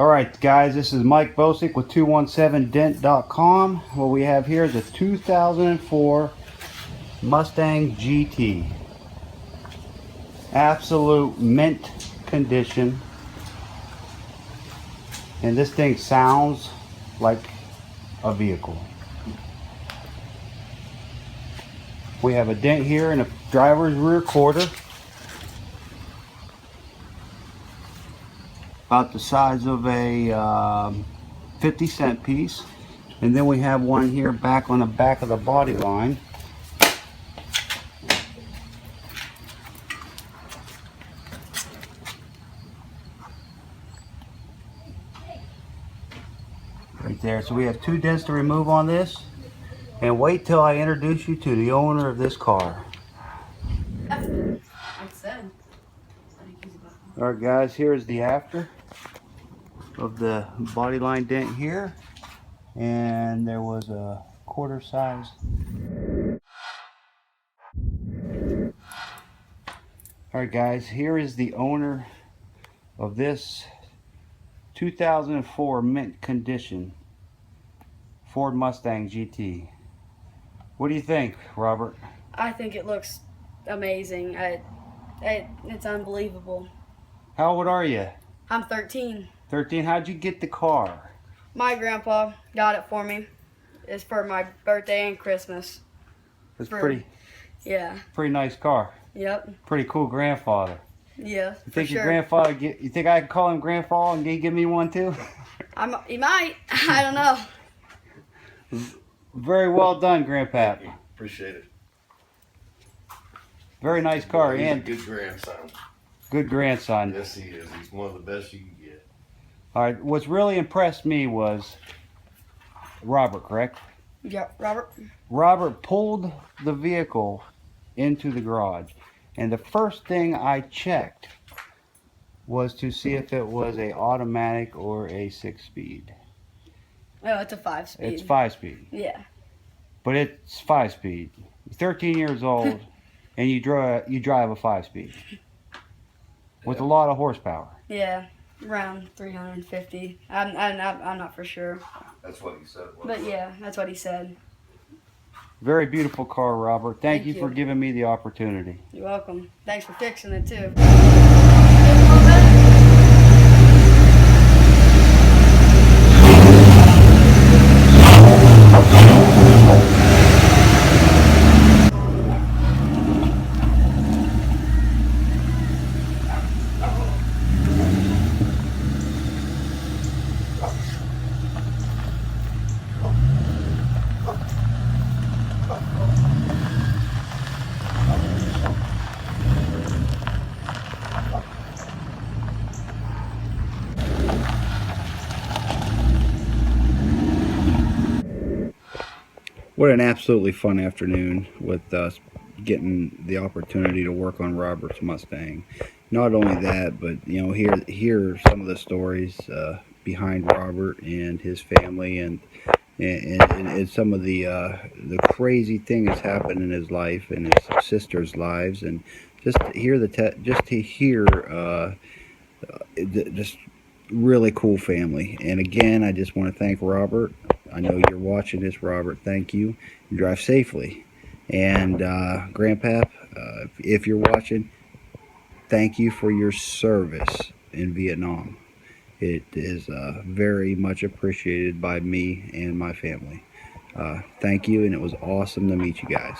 Alright guys, this is Mike Bocek with 217dent.com. What we have here is a 2004 Mustang GT. Absolute mint condition. And this thing sounds like a vehicle. We have a dent here in the driver's rear quarter. About the size of a 50-cent piece. And then we have one here back on the back of the body line. Right there. So we have two dents to remove on this. And wait till I introduce you to the owner of this car. Alright guys, here's the after of the body line dent here. And there was a quarter size. Alright guys, here is the owner of this 2004 mint condition Ford Mustang GT. What do you think, Robert? I think it looks amazing. It's unbelievable. How old are you? I'm 13. 13? How'd you get the car? My grandpa got it for me. It's for my birthday and Christmas. It's pretty nice car. Yep. Pretty cool grandfather. Yeah, You think for your sure. grandfather you think I could call him grandpa and he give me one too? He might. I don't know. Very well done, Grandpa. Appreciate it. Very nice car. He's And a good grandson. good grandson. Yes, he is. He's one of the best you can get. All right. What's really impressed me was Robert, correct? Yep, Robert. Robert pulled the vehicle into the garage, and the first thing I checked was to see if it was a automatic or a 6-speed. Oh, it's a 5-speed. It's 5-speed. Yeah. But it's 5-speed. You're 13 years old, and you drive a 5-speed with a lot of horsepower. Yeah, around 350. I'm not for sure. That's what he said. But yeah, that's what he said. Very beautiful car, Robert. Thank you you. for giving me the opportunity. You're welcome. Thanks for fixing it too. What an absolutely fun afternoon with us getting the opportunity to work on Robert's Mustang. Not only that, but you know, hear some of the stories behind Robert and his family, and some of the crazy things happen in his life and his sister's lives, and just to hear just really cool family. And again, I just want to thank Robert. I know you're watching this, Robert. Thank you. You drive safely. And Grandpa, if you're watching, thank you for your service in Vietnam. It is very much appreciated by me and my family. Thank you, and it was awesome to meet you guys.